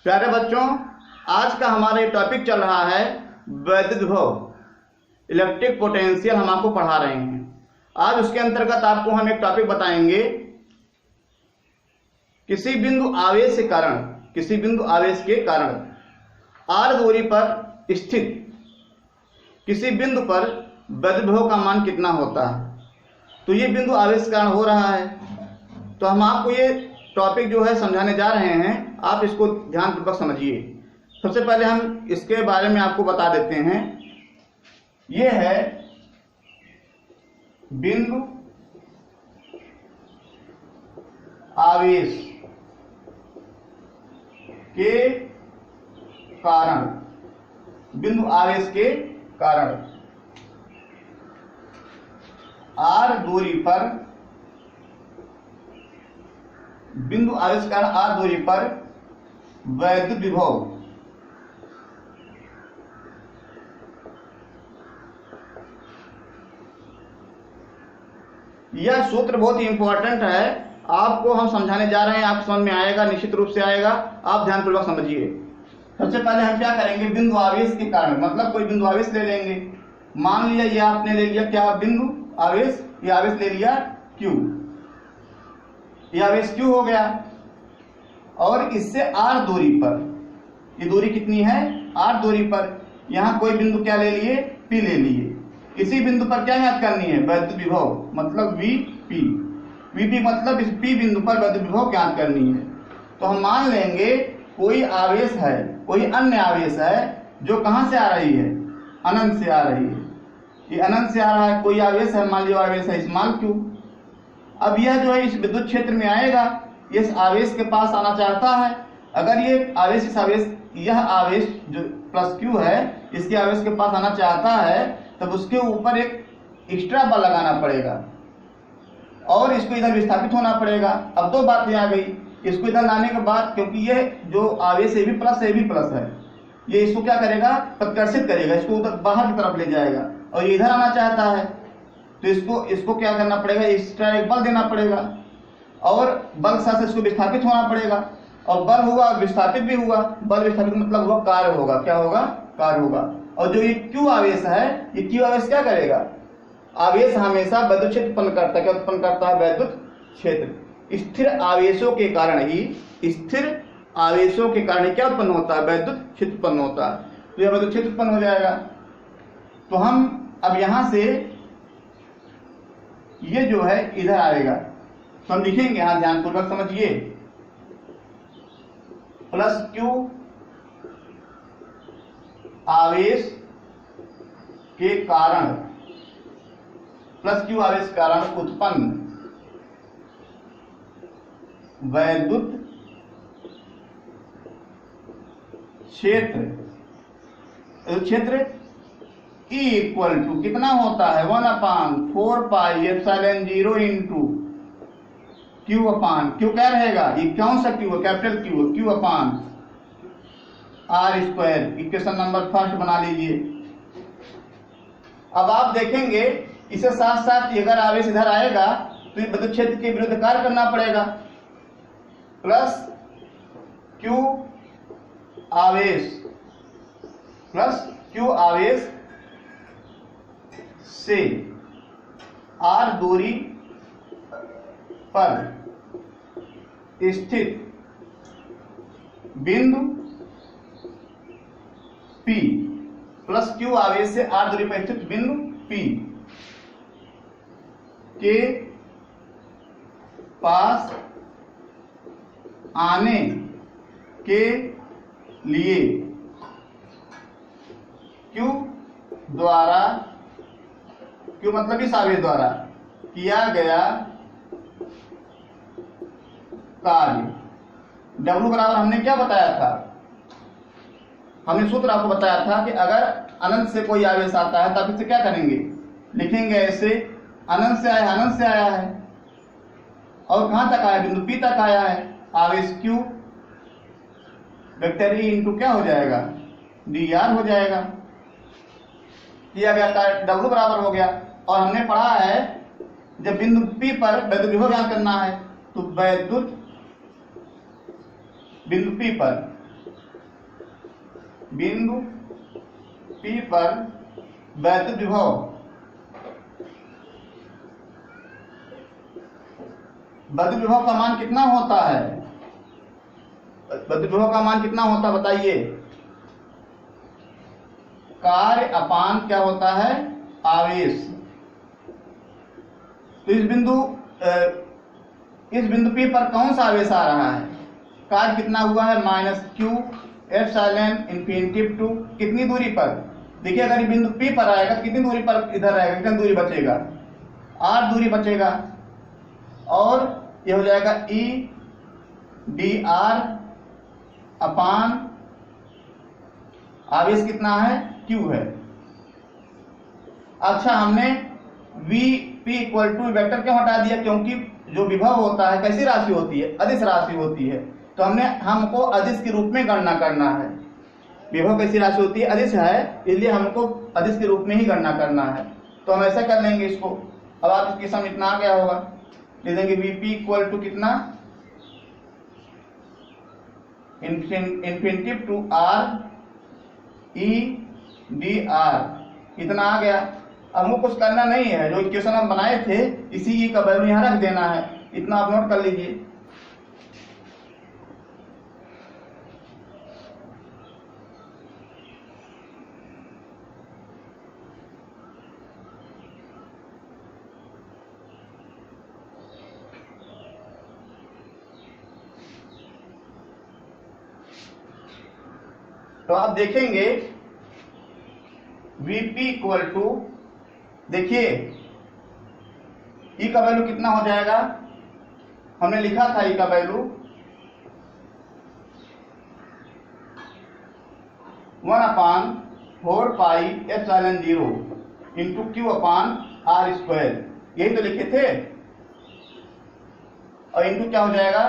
प्यारे बच्चों, आज का हमारा ये टॉपिक चल रहा है वैद्युत विभव, इलेक्ट्रिक पोटेंशियल हम आपको पढ़ा रहे हैं। आज उसके अंतर्गत आपको हम एक टॉपिक बताएंगे, किसी बिंदु आवेश के कारण r दूरी पर स्थित किसी बिंदु पर वैद्युत विभव का मान कितना होता है। तो ये बिंदु आवेश के कारण हो रहा है, तो हम आपको ये टॉपिक जो है समझाने जा रहे हैं। आप इसको ध्यानपूर्वक समझिए। सबसे पहले हम इसके बारे में आपको बता देते हैं। ये है बिंदु आवेश के कारण, बिंदु आवेश के कारण r दूरी पर, बिंदु आवेश के कारण r दूरी पर वैद्युत विभव यह सूत्र बहुत ही इंपॉर्टेंट है, आपको हम समझाने जा रहे हैं। आप समझ में आएगा, निश्चित रूप से आएगा। आप ध्यानपूर्वक समझिए। सबसे पहले हम क्या करेंगे, बिंदु आवेश के कारण, मतलब कोई बिंदु आवेश ले लेंगे। मान लिया ये आपने ले लिया क्या, बिंदु आवेश, ये आवेश ले लिया Q, ये आवेश Q हो गया। और इससे r दूरी पर, ये दूरी कितनी है, r दूरी पर, यहां कोई बिंदु क्या ले लिए, P ले लिए। इसी बिंदु पर क्या ज्ञात करनी है, वैद्युत विभव, मतलब Vp। Vp मतलब इस P बिंदु पर वैद्युत विभव ज्ञात करनी है। तो हम मान लेंगे कोई आवेश है, कोई अन्य आवेश है जो कहां से आ रही है, अनंत से आ रही है। ये अनंत से आ रहा है, कोई आवेश है, मान लीजिए आवेश है स्मॉल q। अब यह जो है इस विद्युत क्षेत्र में आएगा, इस आवेश के पास आना चाहता है। अगर ये आवेश, इस आवेश, यह आवेश जो प्लस q है, इसके आवेश के पास आना चाहता है, तब उसके ऊपर एक एक्स्ट्रा बल लगाना पड़ेगा और इसको इधर विस्थापित होना पड़ेगा। अब दो बातें आ गई, इसको इधर लाने के बाद, क्योंकि ये जो आवेश ए भी प्लस है, ये इसको क्या करेगा, प्रतिकर्षित करेगा, इसको उधर बाहर की तरफ ले जाएगा। और ये इधर आना चाहता है, तो इसको क्या करना पड़ेगा, एक्स्ट्रा एक बल देना पड़ेगा और बल के साथ इसको विस्थापित होना पड़ेगा। और बल हुआ, विस्थापित भी हुआ। बल विस्थापित मतलब हुआ कार्य होगा, क्या होगा, कार्य होगा। और जो ये Q आवेश है, ये Q आवेश क्या करेगा, आवेश हमेशा वैद्युत क्षेत्र उत्पन्न करता है। क्या उत्पन्न करता है, वैद्युत क्षेत्र। स्थिर आवेशों के कारण ही, स्थिर आवेशों के कारण क्या उत्पन्न होता है, वैद्युत क्षेत्र उत्पन्न होता है। तो यह वैद्युत क्षेत्र उत्पन्न हो जाएगा। तो हम अब यहां से ये जो है इधर आएगा, तो हम लिखेंगे, यहां ध्यानपूर्वक समझिए, प्लस Q आवेश के कारण, प्लस Q आवेश के कारण उत्पन्न वैद्युत क्षेत्र E इक्वल टू कितना होता है, 1/4πε0 इंटू Q क्या रहेगा, ये कौन सा Q है, capital Q, Q/r²। Equation number first बना लीजिए। अब आप देखेंगे इसे साथ साथ अगर आवेश इधर आएगा तो ये विद्युत क्षेत्र के विरुद्ध कार्य करना पड़ेगा। प्लस Q आवेश से r दूरी पर स्थित बिंदु P, प्लस Q आवेश से r दूरी पर स्थित बिंदु P के पास आने के लिए Q द्वारा, Q मतलब इस आवेश द्वारा किया गया कार्य। W बराबर हमने क्या बताया था, हमने सूत्र आपको बताया था कि अगर अनंत से कोई आवेश आता है तब इसे क्या करेंगे, लिखेंगे ऐसे, अनंत से आया है और कहां तक आया, बिंदु P तक आया है। आवेश Q वेक्टर E इंटू क्या हो जाएगा, dr हो जाएगा। किया गया कार्य W बराबर हो गया। और हमने पढ़ा है जब बिंदु P पर वैद्युत विभव ज्ञात करना है तो वैद्युत बिंदु P पर बिंदु P पर वैद्युत विभव का मान कितना होता है? वैद्युत विभव का मान कितना होता है बताइए? कार्य अपान क्या होता है? आवेश। तो इस बिंदु P पर कौन सा आवेश आ रहा है? कार्य कितना हुआ है? -q एप्सिलॉन इंफिनिटी टू कितनी दूरी पर? देखिए अगर ये बिंदु P पर आएगा कितनी दूरी पर इधर रहेगा, कितनी दूरी बचेगा? r दूरी बचेगा और ये हो जाएगा E dr अपान आवेश कितना है? q है। अच्छा हमने Vp इक्वल टू वेक्टर क्यों हटा दिया? क्योंकि जो विभव होता है कैसी राशि होती है? अदिश राशि होती है। तो हमको अदिश के रूप में गणना करना है। विभव कैसी राशि होती है? अदिश है, इसलिए हमको अदिश के रूप में ही गणना करना है। तो हम ऐसा कर लेंगे इसको। अब आप इसकी सम इतना आ गया होगा, ले देंगे Vp इक्वल टू कितना? Infinity to r E dr इतना आ गया। अब हमको कुछ करना नहीं है, जो इक्वेशन हम बनाए थे इसी E का वैल्यू यहाँ रख देना है। इतना आप नोट कर लीजिए। तो आप देखेंगे Vp इक्वल टू, देखिए E का वैल्यू कितना हो जाएगा? हमने लिखा था E का वैल्यू 1/4 पाई एप्सिलॉन 0 इंटू Q अपान R स्क्वायर, यही तो लिखे थे। और इंटू क्या हो जाएगा?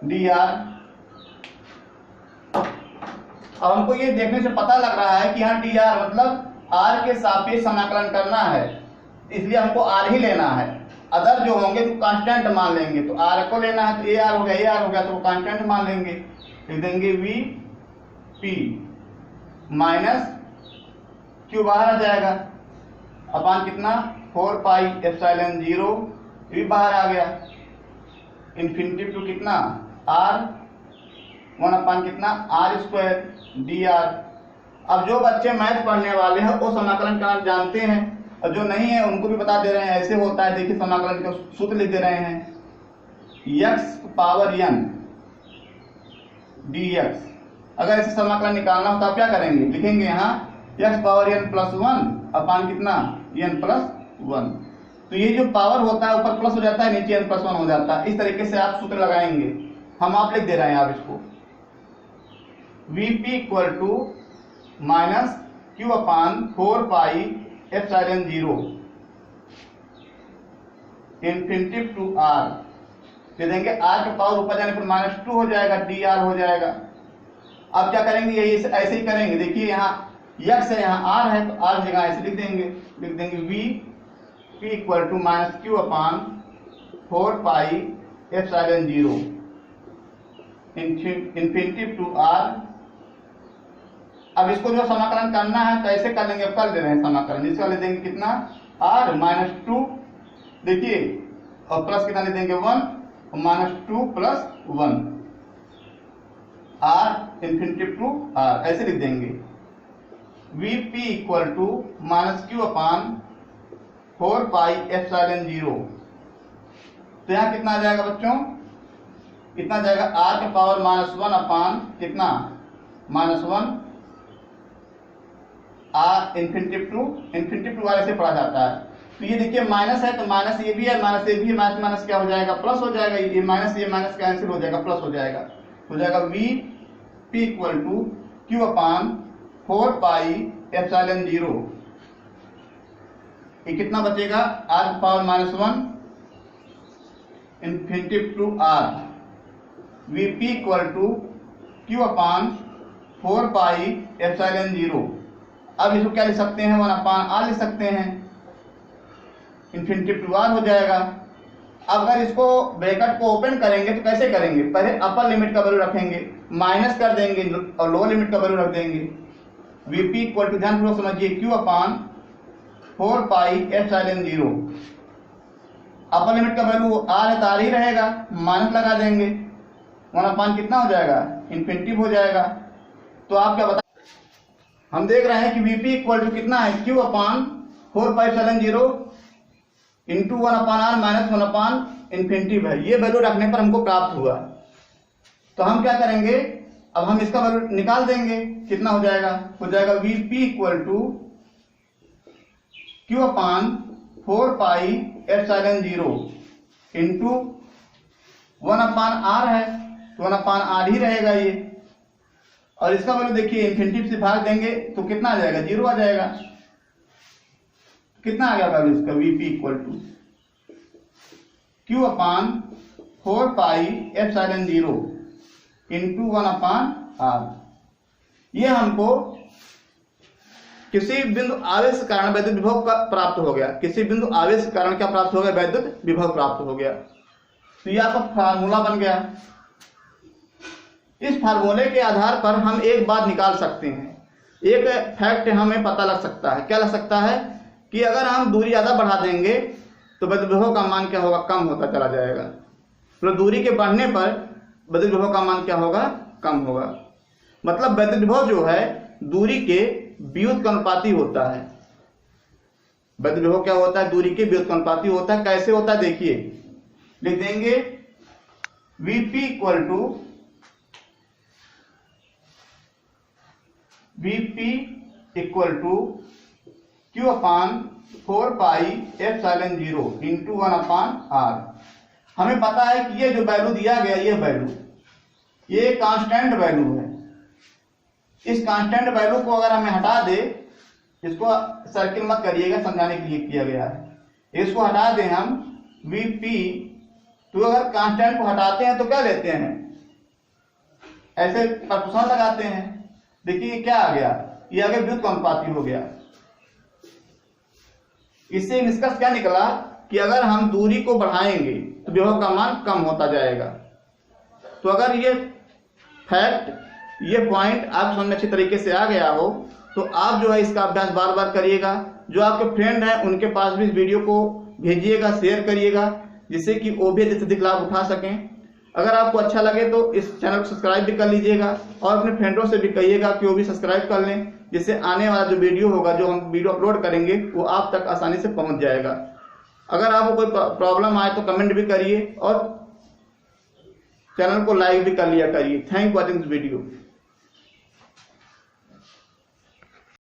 dr। अब हमको ये देखने से पता लग रहा है कि यहाँ dr मतलब r के सापेक्ष समाकलन करना है, इसलिए हमको r ही लेना है। अदर जो होंगे तो कांस्टेंट मान लेंगे। तो r को लेना है तो ar हो गया, तो कांस्टेंट मान लेंगे। लिख देंगे Vp माइनस Q बाहर आ जाएगा अपान कितना? 4 पाई एप्सिलॉन 0, भी बाहर आ गया। इंफिनिटी टू कितना? r 1/, कितना? R square dr। अब जो बच्चे मैथ पढ़ने वाले हैं वो समाकलन करना जानते हैं, और जो नहीं है उनको भी बता दे रहे हैं। ऐसे होता है, देखिए समाकलन का सूत्र लिख दे रहे हैं, x⁻n dx। अगर इसे समाकलन निकालना हो तो आप क्या करेंगे? लिखेंगे यहाँ x⁻n + 1 अपान कितना? n + 1। तो ये जो पावर होता है ऊपर प्लस हो जाता है, नीचे n + 1 हो जाता है। इस तरीके से आप सूत्र लगाएंगे। आप लिख दे रहे हैं आप इसको Vp equal to -Q upon 4 pi epsilon 0 infinity to R, दे देंगे। R के पावर ऊपर जाने पर -2 हो जाएगा, dr हो जाएगा। अब क्या करेंगे? यही ऐसे ही करेंगे। देखिए यहाँ x है, यहाँ R है, तो R जगह ऐसे लिख देंगे Vp equal to -Q upon 4 pi epsilon 0 infinity to R। अब इसको जो समाकलन करना है तो ऐसे कर लेंगे। अब कर दे रहे हैं समाकलन। इसका ले देंगे कितना? R -2, देखिए, और प्लस कितना ले देंगे? 1, और -2 + 1 R इंफिनिटी टू R, ऐसे लिख देंगे। Vp equal to -Q upon 4 pi epsilon 0। तो यहाँ कितना आ जाएगा बच्चों? कितना जाएगा? R के पावर -1 अपान कितना? -1 R इंफिनिटी टू R ऐसे पढ़ा जाता है। तो ये देखिए माइनस है तो माइनस ये भी है, माइनस ये भी है, माइनस क्या हो जाएगा? प्लस हो जाएगा। ये माइनस कैंसिल हो जाएगा, प्लस हो जाएगा। Vp equal to Q upon 4 pi epsilon 0। ये कितना बचेगा? R के power -1 infinity to R। Vp equal to Q upon 4 pi epsilon 0। अब इसको क्या लिख सकते हैं? 1/r लिख सकते हैं। इंफिनिटी टू R हो जाएगा। अब अगर इसको ब्रैकेट को ओपन करेंगे तो कैसे करेंगे, पहले अपर लिमिट का वैल्यू रखेंगे, माइनस कर देंगे और लोअर लिमिट का वैल्यू रख देंगे। Vp इक्वल टू, ध्यानपूर्वक समझिए, Q upon 4 pi epsilon 0। Upper limit का वैल्यू R है तो R ही रहेगा, माइनस लगा देंगे, 1 अपान कितना हो जाएगा, इन्फिनिटिव हो जाएगा। तो आप क्या बता, हम देख रहे हैं कि Vp इक्वल टू कितना है, Q अपान 4 पाई एप्सिलॉन 0 इंटू 1 अपान R माइनस 1 अपान इन्फिनिटिव है। ये वैल्यू रखने पर हमको प्राप्त हुआ। तो हम क्या करेंगे, अब हम इसका वैल्यू निकाल देंगे, कितना हो जाएगा, Vp equal to Q upon 4 pi epsilon 0 इंटू 1 अपान R है तो 1 अपान R ही रहेगा ये, और इसका वैल्यू देखिए इन्फिनिटिव से भाग देंगे तो कितना आ जाएगा, 0 आ जाएगा। कितना आ गया वैल्यू इसका, Vp equal to Q upon 4 pi epsilon 0 इंटू 1 अपान R। ये हमको किसी बिंदु आवेश के कारण वैद्युत विभव का प्राप्त हो गया। किसी बिंदु आवेश के कारण क्या प्राप्त हो गया, वैद्युत विभव प्राप्त हो गया। तो ये आपका फार्मूला बन गया। इस फार्मूले के आधार पर हम एक बात निकाल सकते हैं, एक फैक्ट हमें पता लग सकता है। क्या लग सकता है कि अगर हम दूरी ज्यादा बढ़ा देंगे तो वैद्युत विभव का मान क्या होगा, कम होता चला जाएगा। तो दूरी के बढ़ने पर वैद्युत विभव का मान क्या होगा, कम होगा। मतलब वैद्युत विभव जो है दूरी के व्युत्क्रमानुपाती होता है। वैद्युत विभव क्या होता है, दूरी के व्युत्क्रमानुपाती होता है। कैसे होता है देखिए, लिख देंगे Vp equal to Q upon 4 pi epsilon 0 इंटू 1 अपान R। हमें पता है कि ये जो वैल्यू दिया गया, ये वैल्यू, ये कांस्टेंट वैल्यू है। इस कांस्टेंट वैल्यू को अगर हमें हटा दे, इसको सर्किल मत करिएगा, समझाने के लिए किया गया है। इसको हटा दें हम Vp, तो अगर कांस्टेंट को हटाते हैं तो क्या लेते हैं, ऐसे प्रपोर्शनल लगाते हैं। देखिए क्या आ गया, ये आगे व्युत्क्रमानुपाती हो गया। इससे निष्कर्ष क्या निकला कि अगर हम दूरी को बढ़ाएंगे तो विभव का मान कम होता जाएगा। तो अगर ये फैक्ट, ये पॉइंट आप समझ में अच्छी तरीके से आ गया हो तो आप जो है इसका अभ्यास बार बार करिएगा। जो आपके फ्रेंड हैं उनके पास भी इस वीडियो को भेजिएगा, शेयर करिएगा, जिससे कि वो भी अधिक लाभ उठा सकें। अगर आपको अच्छा लगे तो इस चैनल को सब्सक्राइब भी कर लीजिएगा और अपने फ्रेंडों से भी कहिएगा कि वो भी सब्सक्राइब कर लें, जिससे आने वाला जो वीडियो होगा, जो हम वीडियो अपलोड करेंगे, वो आप तक आसानी से पहुंच जाएगा। अगर आपको कोई प्रॉब्लम आए तो कमेंट भी करिए और चैनल को लाइक भी कर लिया करिए। Thank you for watching this video.